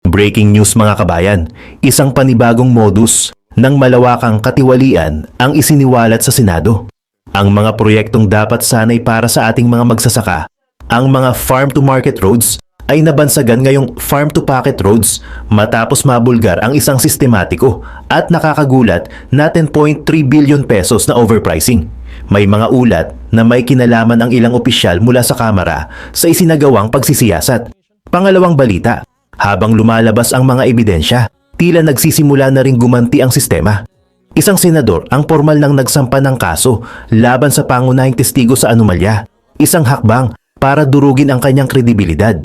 Breaking news mga kabayan, isang panibagong modus ng malawakang katiwalian ang isiniwalat sa Senado. Ang mga proyektong dapat sanay para sa ating mga magsasaka, ang mga farm-to-market roads, ay nabansagan ngayong farm-to-pocket roads matapos mabulgar ang isang sistematiko at nakakagulat na 10.3 billion pesos na overpricing. May mga ulat na may kinalaman ang ilang opisyal mula sa Kamara sa isinagawang pagsisiyasat. Pangalawang balita, habang lumalabas ang mga ebidensya, tila nagsisimula na ring gumanti ang sistema. Isang senador ang formal nang nagsampa ng kaso laban sa pangunahing testigo sa anomalya, isang hakbang para durugin ang kanyang kredibilidad.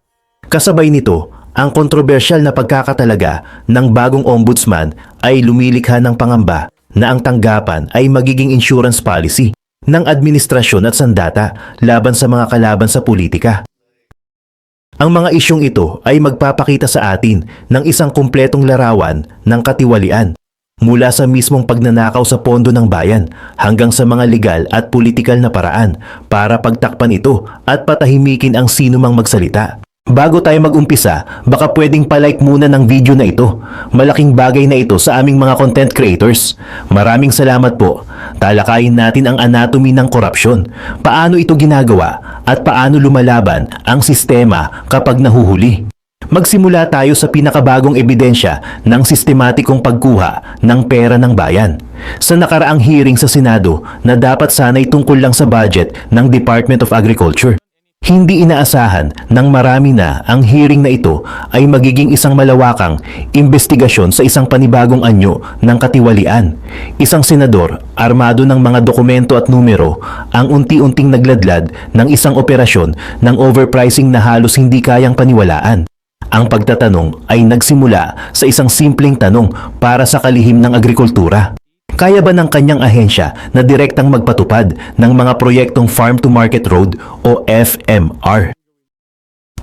Kasabay nito, ang kontrobersyal na pagkakatalaga ng bagong ombudsman ay lumilikha ng pangamba na ang tanggapan ay magiging insurance policy ng administrasyon at sandata laban sa mga kalaban sa politika. Ang mga isyong ito ay magpapakita sa atin ng isang kumpletong larawan ng katiwalian mula sa mismong pagnanakaw sa pondo ng bayan hanggang sa mga legal at politikal na paraan para pagtakpan ito at patahimikin ang sinumang magsalita. Bago tayo mag-umpisa, baka pwedeng palike muna ng video na ito. Malaking bagay na ito sa aming mga content creators. Maraming salamat po. Talakayin natin ang anatomy ng korupsyon. Paano ito ginagawa at paano lumalaban ang sistema kapag nahuhuli. Magsimula tayo sa pinakabagong ebidensya ng sistematikong pagkuha ng pera ng bayan. Sa nakaraang hearing sa Senado na dapat sana'y tungkol lang sa budget ng Department of Agriculture. Hindi inaasahan ng marami na ang hearing na ito ay magiging isang malawakang investigasyon sa isang panibagong anyo ng katiwalian. Isang senador, armado ng mga dokumento at numero, ang unti-unting nagladlad ng isang operasyon ng overpricing na halos hindi kayang paniwalaan. Ang pagtatanong ay nagsimula sa isang simpleng tanong para sa kalihim ng agrikultura. Kaya ba ng kanyang ahensya na direktang magpatupad ng mga proyektong Farm-to-Market Road o FMR?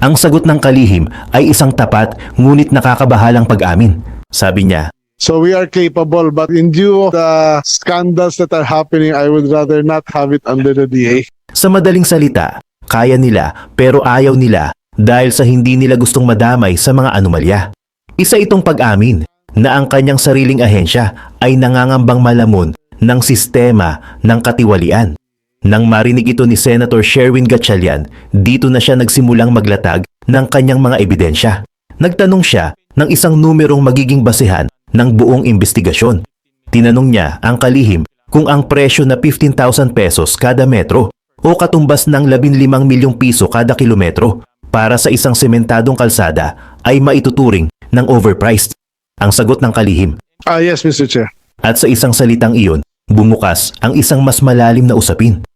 Ang sagot ng kalihim ay isang tapat ngunit nakakabahalang pag-amin. Sabi niya, So we are capable, but in view of the scandals that are happening, I would rather not have it under the DA. sa madaling salita, kaya nila pero ayaw nila dahil sa hindi nila gustong madamay sa mga anomalya. Isa itong pag-amin na ang kanyang sariling ahensya ay nangangambang malamon ng sistema ng katiwalian. Nang marinig ito ni Senator Sherwin Gatchalian, dito na siya nagsimulang maglatag ng kanyang mga ebidensya. Nagtanong siya ng isang numerong magiging basehan ng buong investigasyon. Tinanong niya ang kalihim kung ang presyo na 15,000 pesos kada metro o katumbas ng 15 milyong piso kada kilometro para sa isang sementadong kalsada ay maituturing ng overpriced. Ang sagot ng kalihim. Yes, Mr. Chair. At sa isang salitang iyon, bumukas ang isang mas malalim na usapin.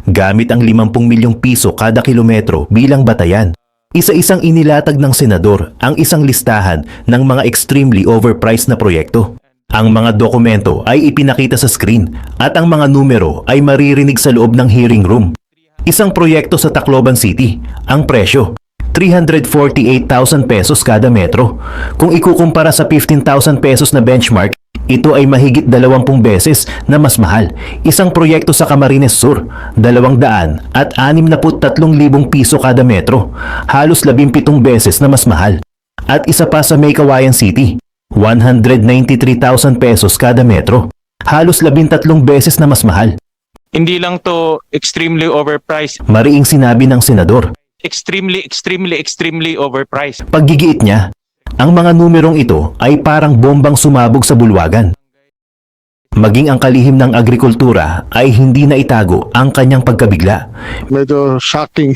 Gamit ang 50 milyong piso kada kilometro bilang batayan, isa-isang inilatag ng senador ang isang listahan ng mga extremely overpriced na proyekto. Ang mga dokumento ay ipinakita sa screen at ang mga numero ay maririnig sa loob ng hearing room. Isang proyekto sa Tacloban City, ang presyo 348,000 pesos kada metro. Kung ikukumpara sa 15,000 pesos na benchmark, ito ay mahigit 20 beses na mas mahal. Isang proyekto sa Camarines Sur, 263,000 piso kada metro, halos 17 beses na mas mahal. At isa pa sa May Kawayan City, 193,000 pesos kada metro, halos 13 beses na mas mahal. Hindi lang to extremely overpriced. Mariing sinabi ng senador. Extremely overpriced. Paggigiit niya, ang mga numerong ito ay parang bombang sumabog sa bulwagan. Maging ang kalihim ng agrikultura ay hindi na itago ang kanyang pagkabigla. Medyo shocking.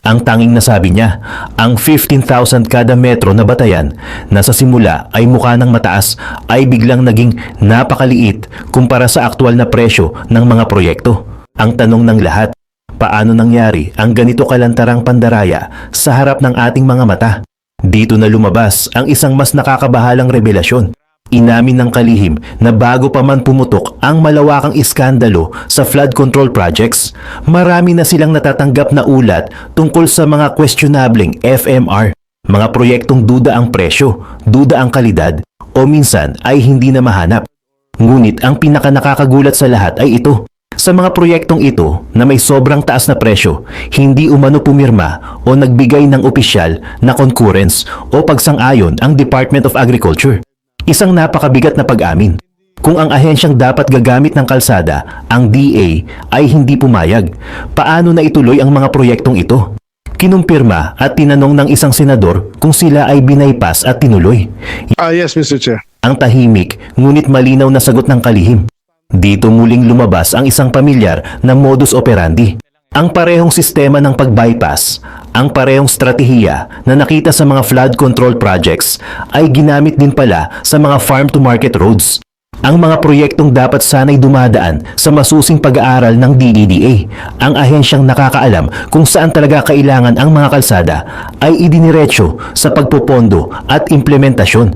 Ang tanging nasabi niya, ang 15,000 kada metro na batayan na sa simula ay mukha ng mataas ay biglang naging napakaliit kumpara sa aktual na presyo ng mga proyekto. Ang tanong ng lahat, paano nangyari ang ganito kalantarang pandaraya sa harap ng ating mga mata? Dito na lumabas ang isang mas nakakabahalang revelasyon. Inamin ng kalihim na bago pa man pumutok ang malawakang iskandalo sa flood control projects, marami na silang natatanggap na ulat tungkol sa mga questionableng FMR, mga proyektong duda ang presyo, duda ang kalidad, o minsan ay hindi na mahanap. Ngunit ang pinakanakakagulat sa lahat ay ito. Sa mga proyektong ito na may sobrang taas na presyo, hindi umano pumirma o nagbigay ng opisyal na concurrence o pagsang-ayon ang Department of Agriculture. Isang napakabigat na pag-amin. Kung ang ahensyang dapat gagamit ng kalsada, ang DA, ay hindi pumayag, paano na ituloy ang mga proyektong ito? Kinumpirma at tinanong ng isang senador kung sila ay binaypas at tinuloy. Yes, Mr. Chair. Ang tahimik ngunit malinaw na sagot ng kalihim. Dito muling lumabas ang isang pamilyar na modus operandi. Ang parehong sistema ng pag-bypass, ang parehong stratehiya na nakita sa mga flood control projects ay ginamit din pala sa mga farm-to-market roads. Ang mga proyektong dapat sana'y dumadaan sa masusing pag-aaral ng DEDA, ang ahensyang nakakaalam kung saan talaga kailangan ang mga kalsada, ay idiniretso sa pagpopondo at implementasyon.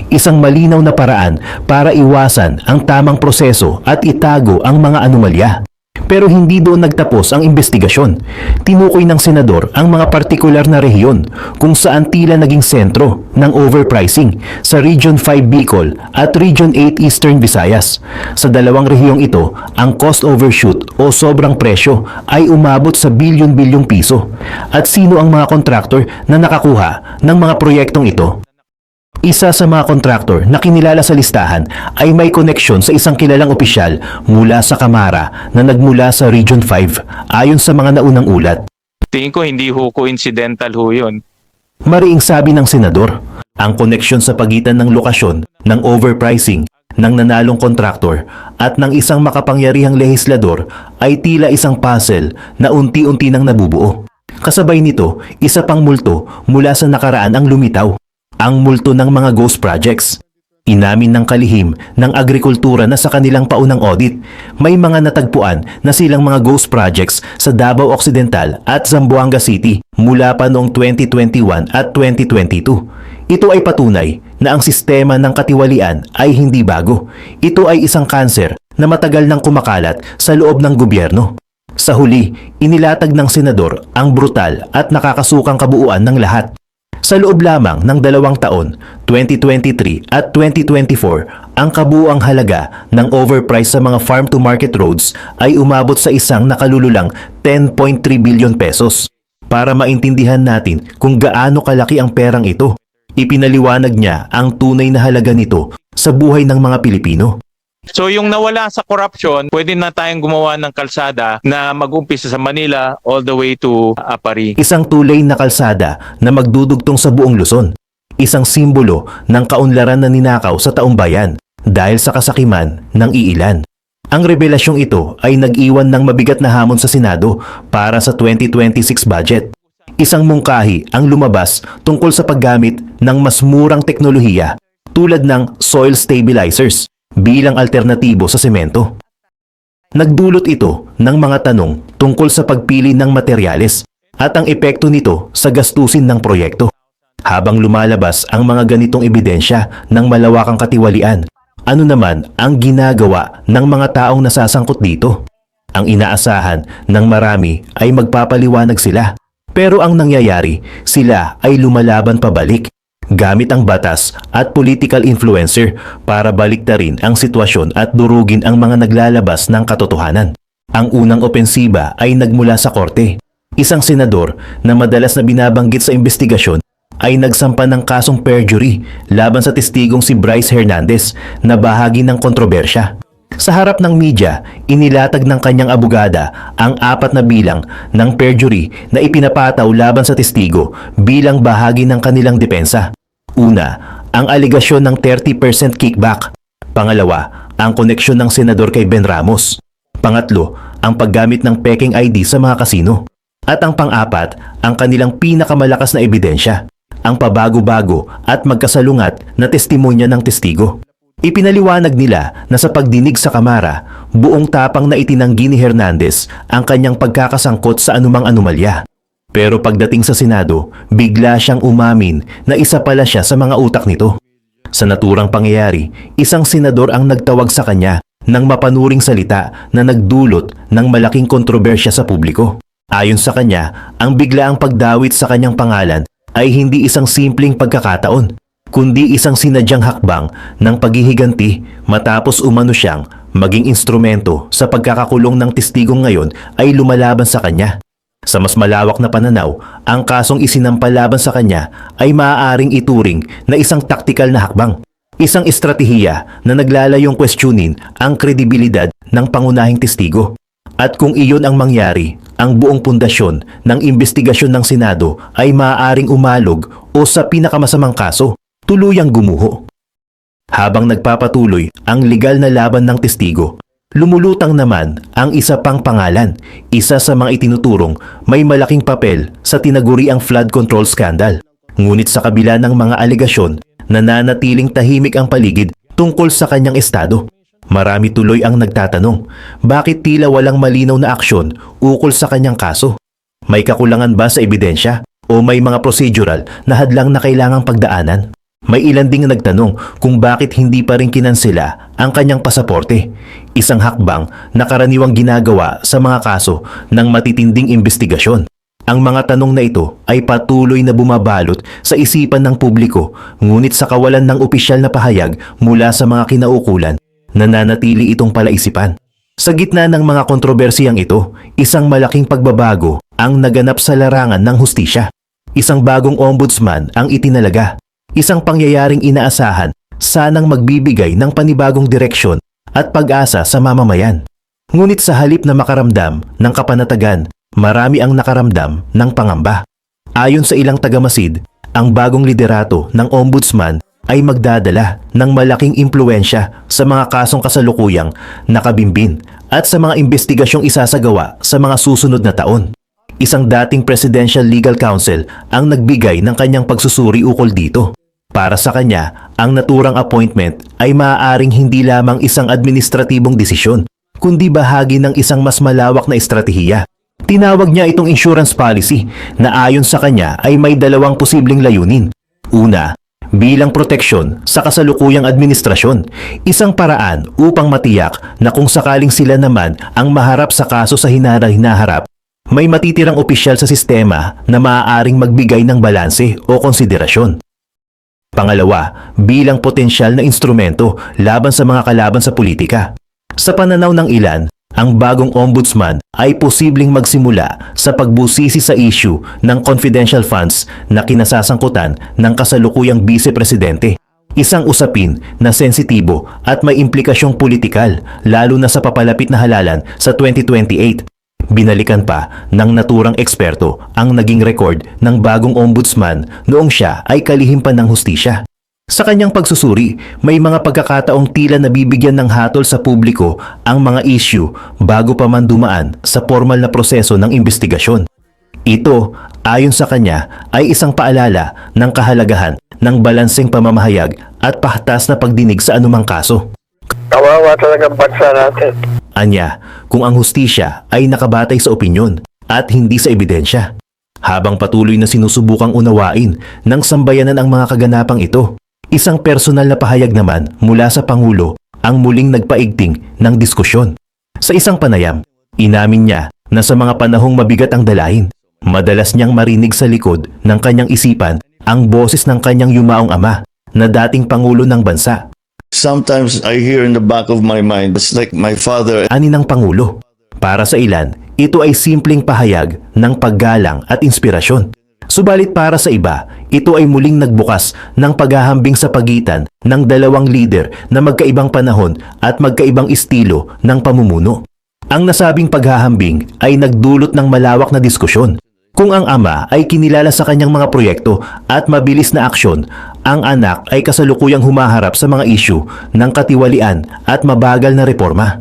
Isang malinaw na paraan para iwasan ang tamang proseso at itago ang mga anomalya. Pero hindi doon nagtapos ang investigasyon. Tinukoy ng senador ang mga partikular na rehiyon kung saan tila naging sentro ng overpricing sa Region 5 Bicol at Region 8 Eastern Visayas. Sa dalawang rehiyong ito, ang cost overshoot o sobrang presyo ay umabot sa bilyon-bilyong piso. At sino ang mga kontraktor na nakakuha ng mga proyektong ito? Isa sa mga kontraktor na kinilala sa listahan ay may koneksyon sa isang kilalang opisyal mula sa Kamara na nagmula sa Region 5 ayon sa mga naunang ulat. Tingin ko hindi ho coincidental ho yun. Mariing sabi ng senador, ang koneksyon sa pagitan ng lokasyon ng overpricing ng nanalong kontraktor at ng isang makapangyarihang lehislador ay tila isang puzzle na unti-unti nang nabubuo. Kasabay nito, isa pang multo mula sa nakaraan ang lumitaw. Ang multo ng mga ghost projects. Inamin ng kalihim ng agrikultura na sa kanilang paunang audit, may mga natagpuan na silang mga ghost projects sa Davao Occidental at Zamboanga City mula pa noong 2021 at 2022. Ito ay patunay na ang sistema ng katiwalian ay hindi bago. Ito ay isang kanser na matagal nang kumakalat sa loob ng gobyerno. Sa huli, inilatag ng senador ang brutal at nakakasukang kabuuan ng lahat. Sa loob lamang ng 2 taon, 2023 at 2024, ang kabuuang halaga ng overprice sa mga farm-to-market roads ay umabot sa isang nakalululang 10.3 billion pesos. Para maintindihan natin kung gaano kalaki ang perang ito, ipinaliwanag niya ang tunay na halaga nito sa buhay ng mga Pilipino. So yung nawala sa corruption, pwede na tayong gumawa ng kalsada na mag-umpisa sa Manila all the way to Apari. Isang two-lane na kalsada na magdudugtong sa buong Luzon. Isang simbolo ng kaunlaran na ninakaw sa taong bayan dahil sa kasakiman ng iilan. Ang revelasyong ito ay nag-iwan ng mabigat na hamon sa Senado para sa 2026 budget. Isang mungkahi ang lumabas tungkol sa paggamit ng mas murang teknolohiya tulad ng soil stabilizers bilang alternatibo sa semento. Nagdulot ito ng mga tanong tungkol sa pagpili ng materyales at ang epekto nito sa gastusin ng proyekto. Habang lumalabas ang mga ganitong ebidensya ng malawakang katiwalian, ano naman ang ginagawa ng mga taong nasasangkot dito? Ang inaasahan ng marami ay magpapaliwanag sila. Pero ang nangyayari, sila ay lumalaban pabalik gamit ang batas at political influencer para baliktarin ang sitwasyon at durugin ang mga naglalabas ng katotohanan. Ang unang opensiba ay nagmula sa korte. Isang senador na madalas na binabanggit sa investigasyon ay nagsampa ng kasong perjury laban sa testigong si Bryce Hernandez na bahagi ng kontrobersya. Sa harap ng media, inilatag ng kanyang abogada ang 4 na bilang ng perjury na ipinapataw laban sa testigo bilang bahagi ng kanilang depensa. Una, ang aligasyon ng 30% kickback. Pangalawa, ang koneksyon ng senador kay Ben Ramos. Pangatlo, ang paggamit ng peking ID sa mga kasino. At ang pang-apat, ang kanilang pinakamalakas na ebidensya, ang pabago-bago at magkasalungat na testimonya ng testigo. Ipinaliwanag nila na sa pagdinig sa Kamara, buong tapang na itinanggi ni Hernandez ang kanyang pagkakasangkot sa anumang anomalya. Pero pagdating sa Senado, bigla siyang umamin na isa pala siya sa mga utak nito. Sa naturang pangyayari, isang senador ang nagtawag sa kanya ng mapanuring salita na nagdulot ng malaking kontrobersya sa publiko. Ayon sa kanya, ang biglaang pagdawit sa kanyang pangalan ay hindi isang simpleng pagkakataon, kundi isang sinadyang hakbang ng paghihiganti matapos umano siyang maging instrumento sa pagkakakulong ng testigong ngayon ay lumalaban sa kanya. Sa mas malawak na pananaw, ang kasong isinampa laban sa kanya ay maaaring ituring na isang taktikal na hakbang. Isang estratehiya na naglalayong questionin ang kredibilidad ng pangunahing testigo. At kung iyon ang mangyari, ang buong pundasyon ng investigasyon ng Senado ay maaaring umalog o sa pinakamasamang kaso, tuluyang gumuho. Habang nagpapatuloy ang legal na laban ng testigo, lumulutang naman ang isa pang pangalan, isa sa mga itinuturong may malaking papel sa tinaguriang flood control scandal. Ngunit sa kabila ng mga alegasyon, nananatiling tahimik ang paligid tungkol sa kanyang estado. Marami tuloy ang nagtatanong, bakit tila walang malinaw na aksyon ukol sa kanyang kaso? May kakulangan ba sa ebidensya o may mga procedural na hadlang na kailangang pagdaanan? May ilan ding nagtanong kung bakit hindi pa rin kinansela ang kanyang pasaporte, isang hakbang na karaniwang ginagawa sa mga kaso ng matitinding investigasyon. Ang mga tanong na ito ay patuloy na bumabalot sa isipan ng publiko, ngunit sa kawalan ng opisyal na pahayag mula sa mga kinaukulan, nananatili itong palaisipan. Sa gitna ng mga kontrobersiyang ito, isang malaking pagbabago ang naganap sa larangan ng hustisya. Isang bagong ombudsman ang itinalaga. Isang pangyayaring inaasahan, sanang magbibigay ng panibagong direksyon at pag-asa sa mamamayan. Ngunit sa halip na makaramdam ng kapanatagan, marami ang nakaramdam ng pangamba. Ayon sa ilang tagamasid, ang bagong liderato ng ombudsman ay magdadala ng malaking impluensya sa mga kasong kasalukuyang nakabimbin at sa mga investigasyong isasagawa sa mga susunod na taon. Isang dating Presidential Legal Counsel ang nagbigay ng kanyang pagsusuri ukol dito. Para sa kanya, ang naturang appointment ay maaaring hindi lamang isang administratibong desisyon, kundi bahagi ng isang mas malawak na estratehiya. Tinawag niya itong insurance policy na ayon sa kanya ay may dalawang posibleng layunin. Una, bilang proteksyon sa kasalukuyang administrasyon, isang paraan upang matiyak na kung sakaling sila naman ang maharap sa kaso sa hinaharap, may matitirang opisyal sa sistema na maaaring magbigay ng balanse o konsiderasyon. Pangalawa, bilang potensyal na instrumento laban sa mga kalaban sa politika. Sa pananaw ng ilan, ang bagong ombudsman ay posibleng magsimula sa pagbusisi sa issue ng confidential funds na kinasasangkutan ng kasalukuyang vice-presidente. Isang usapin na sensitibo at may implikasyong politikal, lalo na sa papalapit na halalan sa 2028. Binalikan pa ng naturang eksperto ang naging record ng bagong ombudsman noong siya ay kalihim pa ng hustisya. Sa kanyang pagsusuri, may mga pagkakataong tila nabibigyan ng hatol sa publiko ang mga issue bago pa man dumaan sa formal na proseso ng investigasyon. Ito, ayon sa kanya, ay isang paalala ng kahalagahan ng balanseng pamamahayag at patas na pagdinig sa anumang kaso. Kawawa talaga ang bansa natin. Anya, kung ang hustisya ay nakabatay sa opinyon at hindi sa ebidensya. Habang patuloy na sinusubukang unawain ng sambayanan ang mga kaganapang ito, isang personal na pahayag naman mula sa Pangulo ang muling nagpaigting ng diskusyon. Sa isang panayam, inamin niya na sa mga panahong mabigat ang dalahin, madalas niyang marinig sa likod ng kanyang isipan ang boses ng kanyang yumaong ama na dating Pangulo ng bansa. Sometimes I hear in the back of my mind, it's like my father. Ani ng Pangulo. Para sa ilan, ito ay simpleng pahayag ng paggalang at inspirasyon. Subalit para sa iba, ito ay muling nagbukas ng paghahambing sa pagitan ng dalawang leader na magkaibang panahon at magkaibang estilo ng pamumuno. Ang nasabing paghahambing ay nagdulot ng malawak na diskusyon. Kung ang ama ay kinilala sa kanyang mga proyekto at mabilis na aksyon, ang anak ay kasalukuyang humaharap sa mga issue ng katiwalian at mabagal na reforma.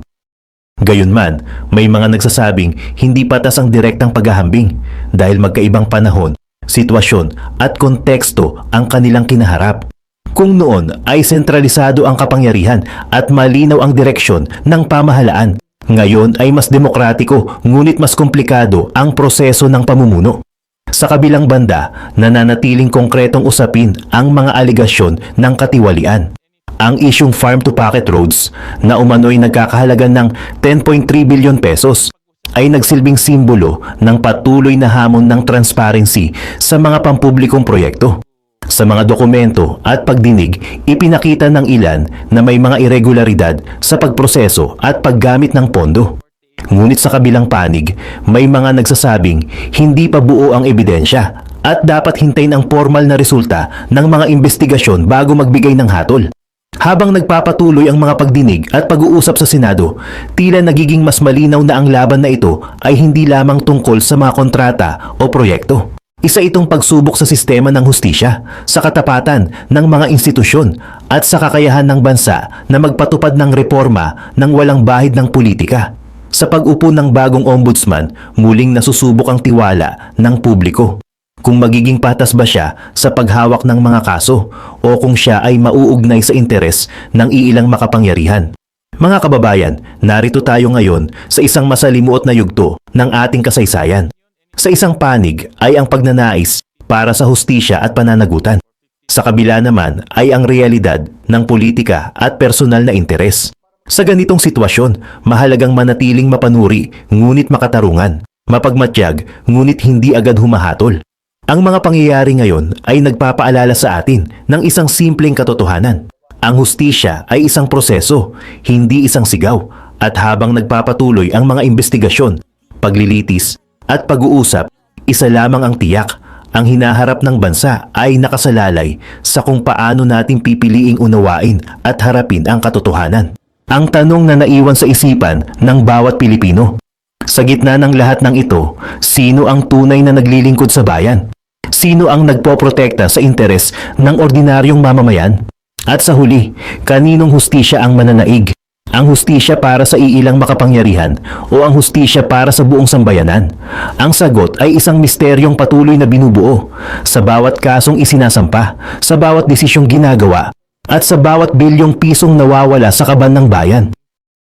Gayunman, may mga nagsasabing hindi patas ang direktang paghahambing dahil magkaibang panahon, sitwasyon at konteksto ang kanilang kinaharap. Kung noon ay sentralisado ang kapangyarihan at malinaw ang direksyon ng pamahalaan, ngayon ay mas demokratiko ngunit mas komplikado ang proseso ng pamumuno. Sa kabilang banda, nananatiling konkretong usapin ang mga aligasyon ng katiwalian. Ang isyung farm-to-pocket roads na umano'y nagkakahalaga ng 10.3 billion pesos ay nagsilbing simbolo ng patuloy na hamon ng transparency sa mga pampublikong proyekto. Sa mga dokumento at pagdinig, ipinakita ng ilan na may mga irregularidad sa pagproseso at paggamit ng pondo. Ngunit sa kabilang panig, may mga nagsasabing hindi pa buo ang ebidensya at dapat hintayin ang formal na resulta ng mga investigasyon bago magbigay ng hatol. Habang nagpapatuloy ang mga pagdinig at pag-uusap sa Senado, tila nagiging mas malinaw na ang laban na ito ay hindi lamang tungkol sa mga kontrata o proyekto. Isa itong pagsubok sa sistema ng hustisya, sa katapatan ng mga institusyon at sa kakayahan ng bansa na magpatupad ng reforma ng walang bahid ng politika. Sa pag-upo ng bagong ombudsman, muling nasusubok ang tiwala ng publiko. Kung magiging patas ba siya sa paghawak ng mga kaso o kung siya ay mauugnay sa interes ng iilang makapangyarihan. Mga kababayan, narito tayo ngayon sa isang masalimuot na yugto ng ating kasaysayan. Sa isang panig ay ang pagnanais para sa hustisya at pananagutan. Sa kabila naman ay ang realidad ng politika at personal na interes. Sa ganitong sitwasyon, mahalagang manatiling mapanuri ngunit makatarungan, mapagmatyag ngunit hindi agad humahatol. Ang mga pangyayari ngayon ay nagpapaalala sa atin ng isang simpleng katotohanan. Ang hustisya ay isang proseso, hindi isang sigaw, at habang nagpapatuloy ang mga investigasyon, paglilitis, at pag-uusap, isa lamang ang tiyak. Ang hinaharap ng bansa ay nakasalalay sa kung paano natin pipiliing unawain at harapin ang katotohanan. Ang tanong na naiwan sa isipan ng bawat Pilipino. Sa gitna ng lahat ng ito, sino ang tunay na naglilingkod sa bayan? Sino ang nagpoprotekta sa interes ng ordinaryong mamamayan? At sa huli, kaninong hustisya ang mananaig? Ang hustisya para sa iilang makapangyarihan o ang hustisya para sa buong sambayanan? Ang sagot ay isang misteryong patuloy na binubuo sa bawat kasong isinasampa, sa bawat desisyong ginagawa, at sa bawat bilyong pisong nawawala sa kaban ng bayan.